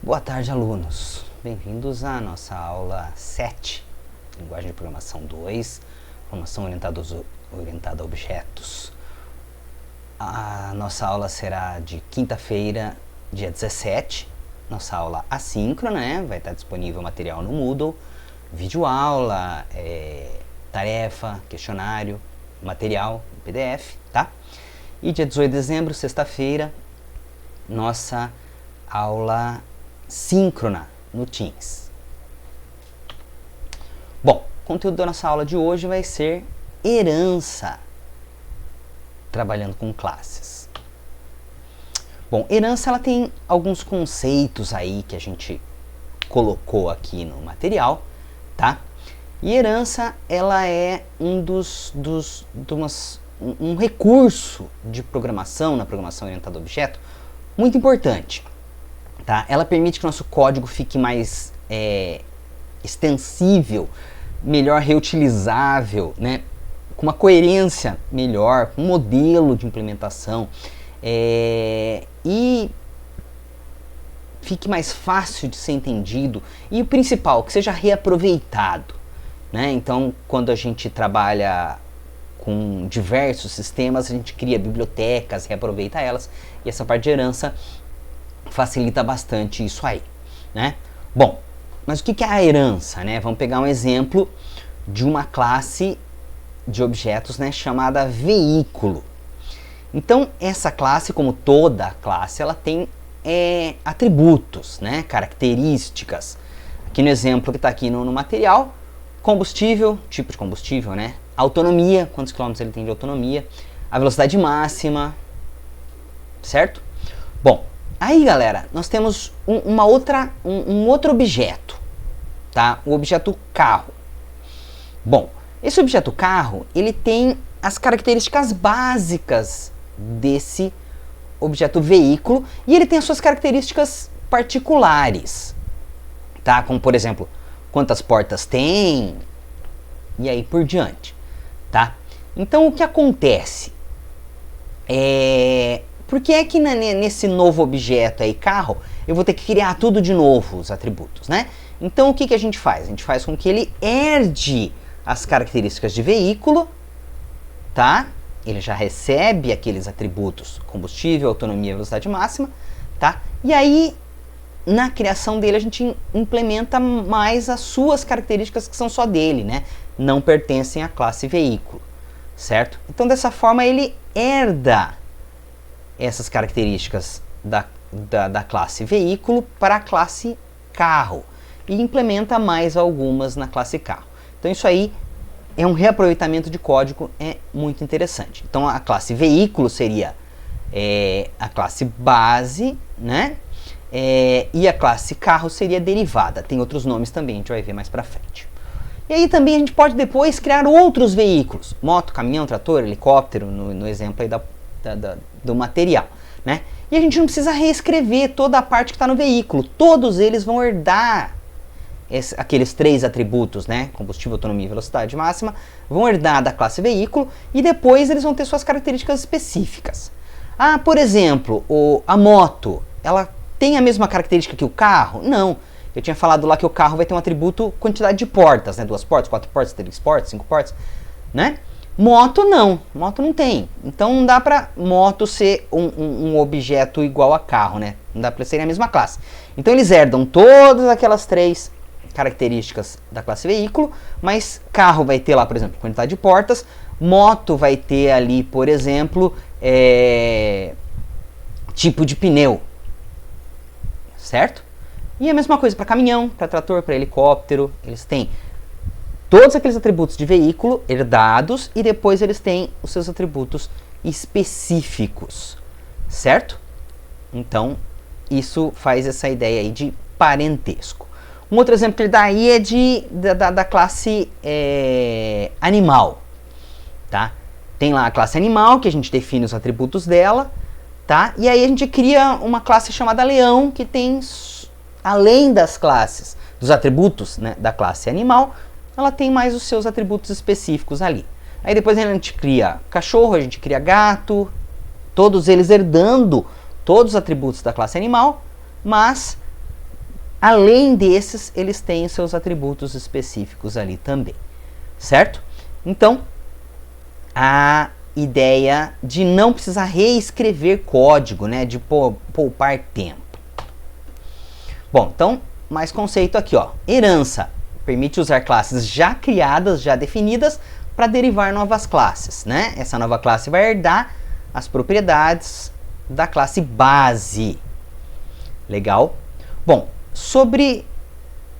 Boa tarde, alunos. Bem-vindos à nossa aula 7, Linguagem de Programação 2, Programação orientada a objetos. A nossa aula será de quinta-feira, dia 17, nossa aula assíncrona, né? Vai estar disponível material no Moodle, videoaula, tarefa, questionário, material, PDF, tá? E dia 18 de dezembro, sexta-feira, nossa aula síncrona no Teams. Bom, o conteúdo da nossa aula de hoje vai ser herança, trabalhando com classes. Bom, herança ela tem alguns conceitos aí que a gente colocou aqui no material, tá? E herança ela é um recurso de programação, na programação orientada a objeto, muito importante. Tá? Ela permite que o nosso código fique mais extensível, melhor reutilizável, né? Com uma coerência melhor, um modelo de implementação e fique mais fácil de ser entendido e o principal, que seja reaproveitado. Né? Então, quando a gente trabalha com diversos sistemas, a gente cria bibliotecas, reaproveita elas, e essa parte de herança facilita bastante isso aí, né? Bom, mas o que é a herança, né? Vamos pegar um exemplo de uma classe de objetos, né, chamada veículo. Então, essa classe, como toda classe, ela tem atributos, né, características. Aqui no exemplo que está aqui no material, combustível, tipo de combustível, né? Autonomia, quantos quilômetros ele tem de autonomia, a velocidade máxima, certo? Bom, aí, galera, nós temos um outro objeto, tá? O objeto carro. Bom, esse objeto carro, ele tem as características básicas desse objeto veículo e ele tem as suas características particulares, tá? Como, por exemplo, quantas portas tem e aí por diante, tá? Então, o que acontece? Por que é que nesse novo objeto aí, carro, eu vou ter que criar tudo de novo, os atributos, né? Então, o que a gente faz? A gente faz com que ele herde as características de veículo, tá? Ele já recebe aqueles atributos, combustível, autonomia, velocidade máxima, tá? E aí, na criação dele, a gente implementa mais as suas características que são só dele, né? Não pertencem à classe veículo, certo? Então, dessa forma, ele herda essas características da classe veículo para a classe carro e implementa mais algumas na classe carro. Então isso aí é um reaproveitamento de código, é muito interessante. Então a classe veículo seria a classe base, né? E a classe carro seria derivada. Tem outros nomes também, a gente vai ver mais para frente. E aí também a gente pode depois criar outros veículos, moto, caminhão, trator, helicóptero, no exemplo aí do material, né? E a gente não precisa reescrever toda a parte que está no veículo. Todos eles vão herdar aqueles três atributos, né? Combustível, autonomia e velocidade máxima, vão herdar da classe veículo e depois eles vão ter suas características específicas. Ah, por exemplo, a moto, ela tem a mesma característica que o carro? Não. Eu tinha falado lá que o carro vai ter um atributo quantidade de portas, né? 2 portas, 4 portas, 3 portas, 5 portas, né? Moto não tem. Então não dá para moto ser um objeto igual a carro, né? Não dá para ser a mesma classe. Então eles herdam todas aquelas três características da classe veículo, mas carro vai ter lá, por exemplo, quantidade de portas, moto vai ter ali, por exemplo, tipo de pneu, certo? E a mesma coisa para caminhão, para trator, para helicóptero, eles têm todos aqueles atributos de veículo herdados e depois eles têm os seus atributos específicos, certo? Então, isso faz essa ideia aí de parentesco. Um outro exemplo que ele dá aí é da classe animal, tá? Tem lá a classe animal, que a gente define os atributos dela, tá? E aí a gente cria uma classe chamada leão, que tem, além das classes, dos atributos, né, da classe animal, ela tem mais os seus atributos específicos ali. Aí depois a gente cria cachorro, a gente cria gato, todos eles herdando todos os atributos da classe animal, mas além desses, eles têm seus atributos específicos ali também, certo? Então, a ideia de não precisar reescrever código, né, de poupar tempo. Bom, então, mais conceito aqui, ó. Herança permite usar classes já criadas, já definidas, para derivar novas classes, né? Essa nova classe vai herdar as propriedades da classe base. Legal? Bom, sobre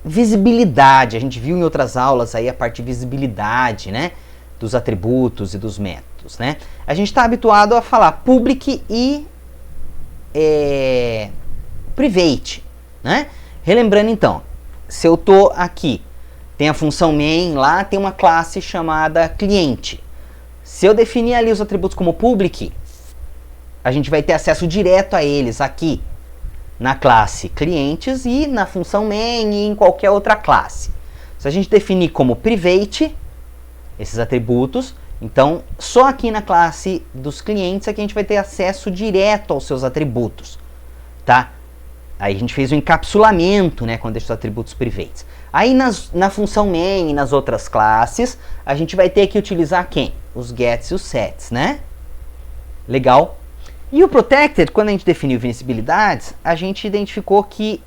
visibilidade, a gente viu em outras aulas aí a parte de visibilidade, né, dos atributos e dos métodos, né? A gente está habituado a falar public e private, né? Relembrando então, se eu tô aqui, tem a função main lá, tem uma classe chamada cliente. Se eu definir ali os atributos como public, a gente vai ter acesso direto a eles aqui na classe clientes e na função main e em qualquer outra classe. Se a gente definir como private esses atributos, então só aqui na classe dos clientes é que a gente vai ter acesso direto aos seus atributos, tá? Aí a gente fez o encapsulamento, né, quando deixa os atributos privates. Aí na função main e nas outras classes, a gente vai ter que utilizar quem? Os gets e os sets, né? Legal? E o protected, quando a gente definiu visibilidades, a gente identificou que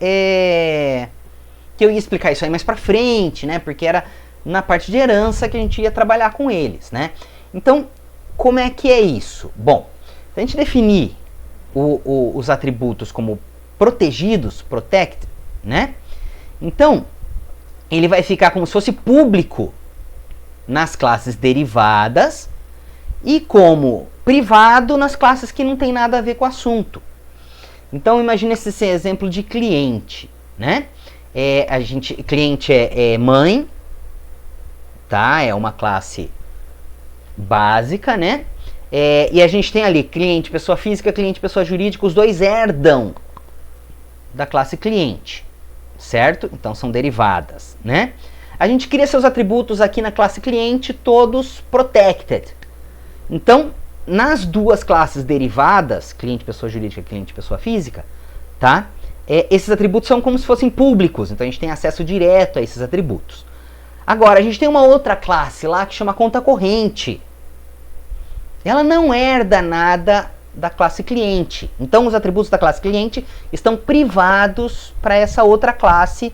eu ia explicar isso aí mais pra frente, né? Porque era na parte de herança que a gente ia trabalhar com eles, né? Então, como é que é isso? Bom, se a gente definir os atributos como protegidos, protected, né? Então, ele vai ficar como se fosse público nas classes derivadas e como privado nas classes que não tem nada a ver com o assunto. Então, imagine esse exemplo de cliente, né? Cliente é mãe, tá? É uma classe básica, né? E a gente tem ali cliente pessoa física, cliente pessoa jurídica, os dois herdam da classe cliente, certo? Então são derivadas, né? A gente cria seus atributos aqui na classe cliente, todos protected. Então, nas duas classes derivadas, cliente pessoa jurídica e cliente pessoa física, tá? Esses atributos são como se fossem públicos, então a gente tem acesso direto a esses atributos. Agora, a gente tem uma outra classe lá que chama conta corrente. Ela não herda nada da classe cliente. Então, os atributos da classe cliente estão privados para essa outra classe,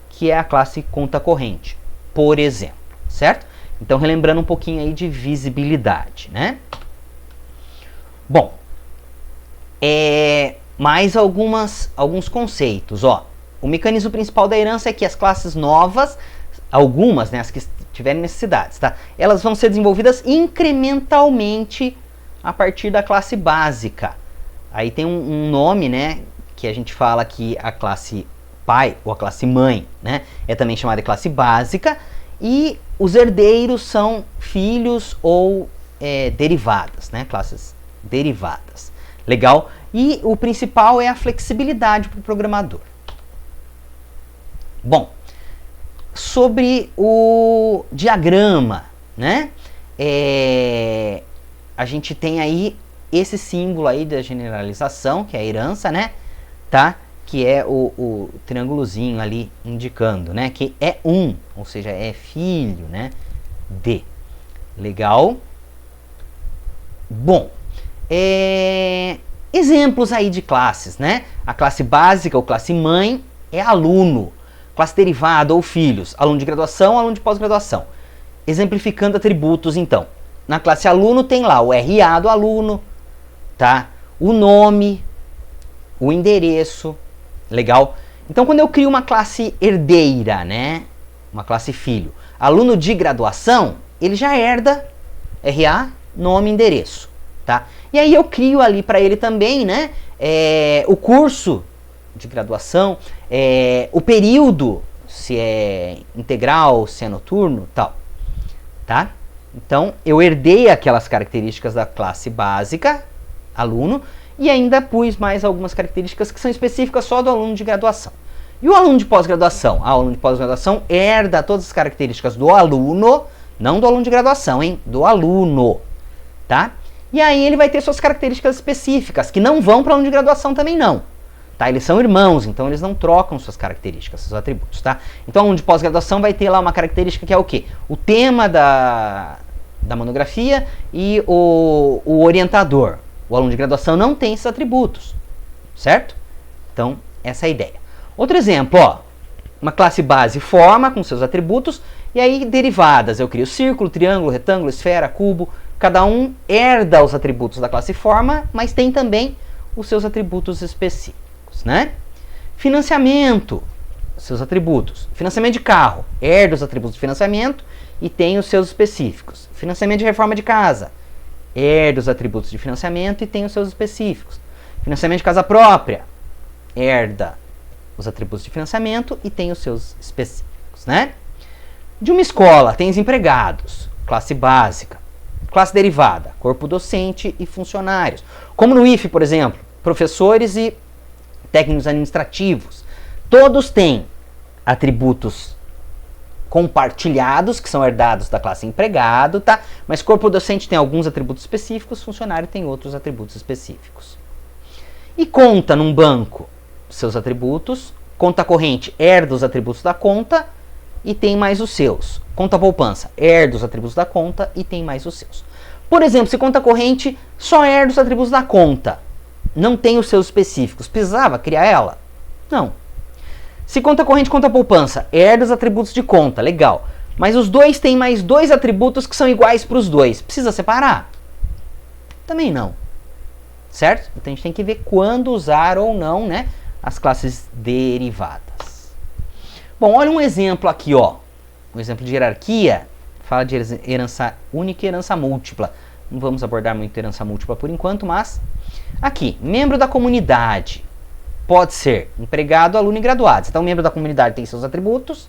que é a classe conta corrente, por exemplo, certo? Então, relembrando um pouquinho aí de visibilidade, né? Bom, mais alguns conceitos, ó. O mecanismo principal da herança é que as classes novas, algumas, né, as que tiverem necessidades, tá? Elas vão ser desenvolvidas incrementalmente a partir da classe básica. Aí tem um nome, né, que a gente fala que a classe pai ou a classe mãe, né, é também chamada de classe básica, e os herdeiros são filhos ou derivadas, né, classes derivadas. Legal? E o principal é a flexibilidade para o programador. Bom, sobre o diagrama, né, a gente tem aí esse símbolo aí da generalização, que é a herança, né, tá? Que é o triângulozinho ali indicando, né, que é ou seja, é filho, né, de. Legal? Bom, exemplos aí de classes, né? A classe básica ou classe mãe é aluno, classe derivada ou filhos, aluno de graduação, aluno de pós-graduação. Exemplificando atributos, então. Na classe aluno tem lá o RA do aluno, tá? O nome, o endereço, legal? Então, quando eu crio uma classe herdeira, né? Uma classe filho, aluno de graduação, ele já herda RA, nome, endereço, tá? E aí eu crio ali para ele também, né? O curso de graduação, o período, se é integral, se é noturno, tal, tá? Então, eu herdei aquelas características da classe básica, aluno, e ainda pus mais algumas características que são específicas só do aluno de graduação. E o aluno de pós-graduação? O aluno de pós-graduação herda todas as características do aluno, não do aluno de graduação, hein? Do aluno, tá? E aí ele vai ter suas características específicas, que não vão para o aluno de graduação também não, tá? Eles são irmãos, então eles não trocam suas características, seus atributos, tá? Então, aluno de pós-graduação vai ter lá uma característica que é o quê? O tema da monografia e o orientador. O aluno de graduação não tem esses atributos, certo? Então, essa é a ideia. Outro exemplo, ó, uma classe base forma com seus atributos, e aí derivadas, eu crio círculo, triângulo, retângulo, esfera, cubo, cada um herda os atributos da classe forma, mas tem também os seus atributos específicos, né? Financiamento, seus atributos. Financiamento de carro, herda os atributos de financiamento e tem os seus específicos. Financiamento de reforma de casa, herda os atributos de financiamento e tem os seus específicos. Financiamento de casa própria, herda os atributos de financiamento e tem os seus específicos, né? De uma escola, tem os empregados, classe básica, classe derivada, corpo docente e funcionários. Como no IFE, por exemplo, professores e técnicos administrativos. Todos têm atributos compartilhados, que são herdados da classe empregado, tá? Mas corpo docente tem alguns atributos específicos, funcionário tem outros atributos específicos. E conta num banco, seus atributos. Conta corrente herda os atributos da conta e tem mais os seus. Conta poupança herda os atributos da conta e tem mais os seus. Por exemplo, se conta corrente só herda os atributos da conta, não tem os seus específicos, precisava criar ela? Não. Se conta corrente, conta poupança, herda os atributos de conta, legal. Mas os dois têm mais dois atributos que são iguais para os dois. Precisa separar? Também não. Certo? Então a gente tem que ver quando usar ou não, né, as classes derivadas. Bom, olha um exemplo aqui, ó. Um exemplo de hierarquia. Fala de herança única e herança múltipla. Não vamos abordar muito herança múltipla por enquanto, mas aqui, membro da comunidade. Pode ser empregado, aluno e graduado. Então, o membro da comunidade tem seus atributos.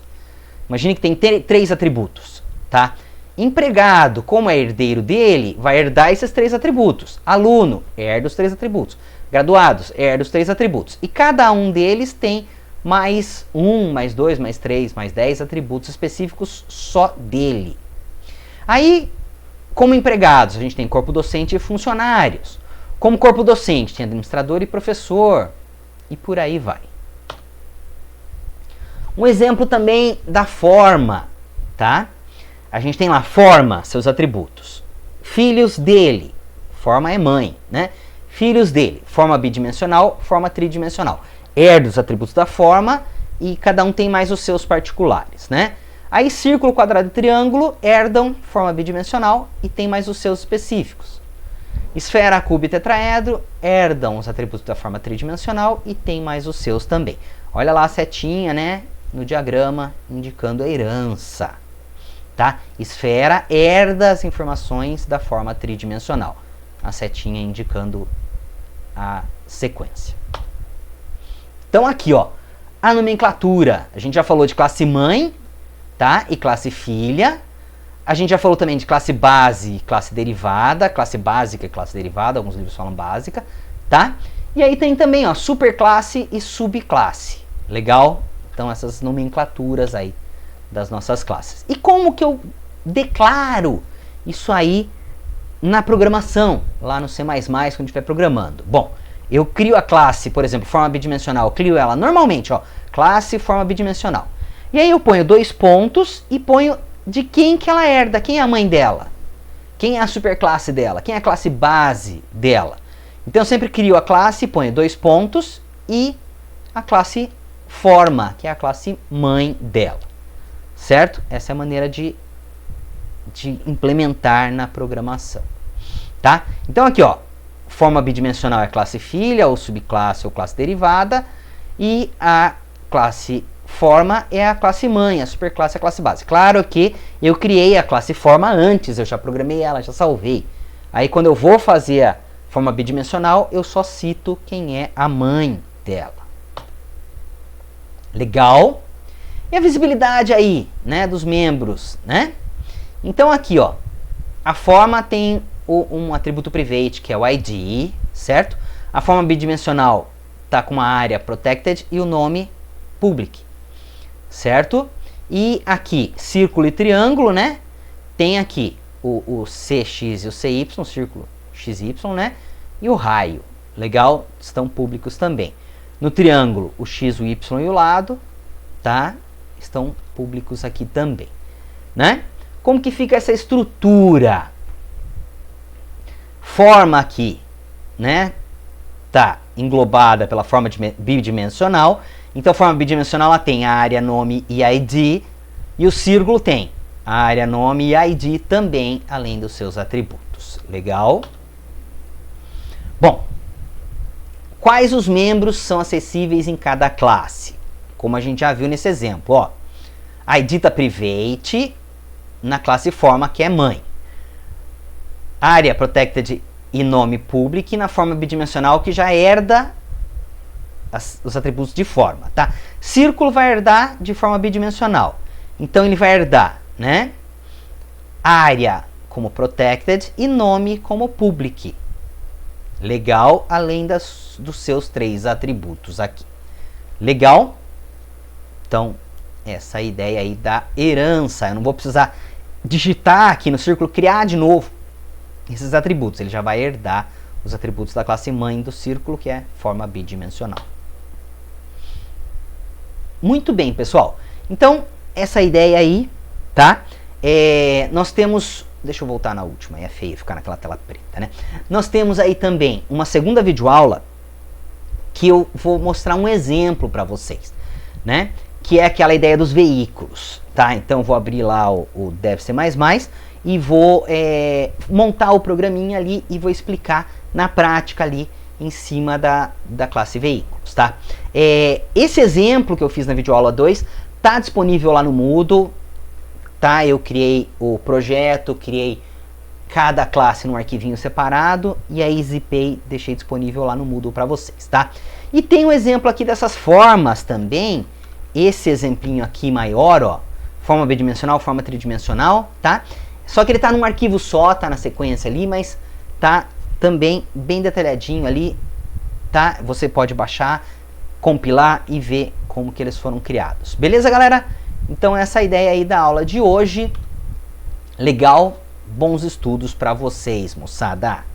Imagine que tem três atributos, tá? Empregado, como é herdeiro dele, vai herdar esses três atributos. Aluno, herda os três atributos. Graduados, herda os três atributos. E cada um deles tem mais 1, mais 2, mais 3, mais 10 atributos específicos só dele. Aí, como empregados, a gente tem corpo docente e funcionários. Como corpo docente, tem administrador e professor. E por aí vai. Um exemplo também da forma, tá? A gente tem lá forma, seus atributos. Filhos dele, forma é mãe, né? Filhos dele, forma bidimensional, forma tridimensional. Herda os atributos da forma e cada um tem mais os seus particulares, né? Aí círculo, quadrado e triângulo herdam forma bidimensional e tem mais os seus específicos. Esfera, cubo e tetraedro herdam os atributos da forma tridimensional e tem mais os seus também. Olha lá a setinha, né, no diagrama indicando a herança, tá? Esfera herda as informações da forma tridimensional. A setinha indicando a sequência. Então aqui, ó, a nomenclatura. A gente já falou de classe mãe, tá? E classe filha. A gente já falou também de classe base e classe derivada, classe básica e classe derivada, alguns livros falam básica, tá? E aí tem também, ó, superclasse e subclasse. Legal? Então essas nomenclaturas aí das nossas classes. E como que eu declaro isso aí na programação, lá no C++, quando estiver programando? Bom, eu crio a classe, por exemplo, forma bidimensional, eu crio ela normalmente, ó, classe forma bidimensional. E aí eu ponho 2 pontos e ponho de quem que ela herda, quem é a mãe dela, quem é a superclasse dela, quem é a classe base dela. Então eu sempre crio a classe, ponho 2 pontos e a classe forma, que é a classe mãe dela, certo? Essa é a maneira de implementar na programação, tá? Então aqui, ó, forma bidimensional é a classe filha, ou subclasse, ou classe derivada, e a classe forma é a classe mãe, a superclasse é a classe base. Claro que eu criei a classe forma antes, eu já programei ela, já salvei. Aí quando eu vou fazer a forma bidimensional, eu só cito quem é a mãe dela. Legal? E a visibilidade aí, né, dos membros, né? Então aqui, ó, a forma tem um atributo private, que é o ID, certo? A forma bidimensional tá com uma área protected e o nome public, certo? E aqui, círculo e triângulo, né? Tem aqui o CX e o CY, círculo XY, né? E o raio, legal? Estão públicos também. No triângulo, o x, o y e o lado, tá? Estão públicos aqui também, né? Como que fica essa estrutura? Forma aqui, né? Tá englobada pela forma bidimensional. Então, a forma bidimensional ela tem área, nome e ID. E o círculo tem área, nome e ID também, além dos seus atributos. Legal? Bom, quais os membros são acessíveis em cada classe? Como a gente já viu nesse exemplo, ó. ID tá private na classe forma, que é mãe. Área protected e nome public na forma bidimensional, que já herda os atributos de forma, tá? Círculo vai herdar de forma bidimensional. Então ele vai herdar, né? Área como protected e nome como public. Legal, além dos seus 3 atributos aqui. Legal? Então, essa é a ideia aí da herança. Eu não vou precisar digitar aqui no círculo, criar de novo esses atributos. Ele já vai herdar os atributos da classe mãe do círculo, que é forma bidimensional. Muito bem, pessoal. Então, essa ideia aí, tá? Nós temos... Deixa eu voltar na última, é feio ficar naquela tela preta, né? Nós temos aí também uma segunda videoaula que eu vou mostrar um exemplo para vocês, né? Que é aquela ideia dos veículos, tá? Então, eu vou abrir lá o DevC++ e vou montar o programinha ali e vou explicar na prática ali em cima da classe veículos, tá? Esse exemplo que eu fiz na videoaula 2 tá disponível lá no Moodle, tá? Eu criei o projeto, criei cada classe num arquivinho separado e aí zipei, deixei disponível lá no Moodle para vocês, tá? E tem um exemplo aqui dessas formas também, esse exemplinho aqui maior, ó, forma bidimensional, forma tridimensional, tá? Só que ele tá num arquivo só, tá na sequência ali, mas tá também bem detalhadinho ali, tá? Você pode baixar, compilar e ver como que eles foram criados. Beleza, galera? Então essa é a ideia aí da aula de hoje. Legal? Bons estudos para vocês, moçada!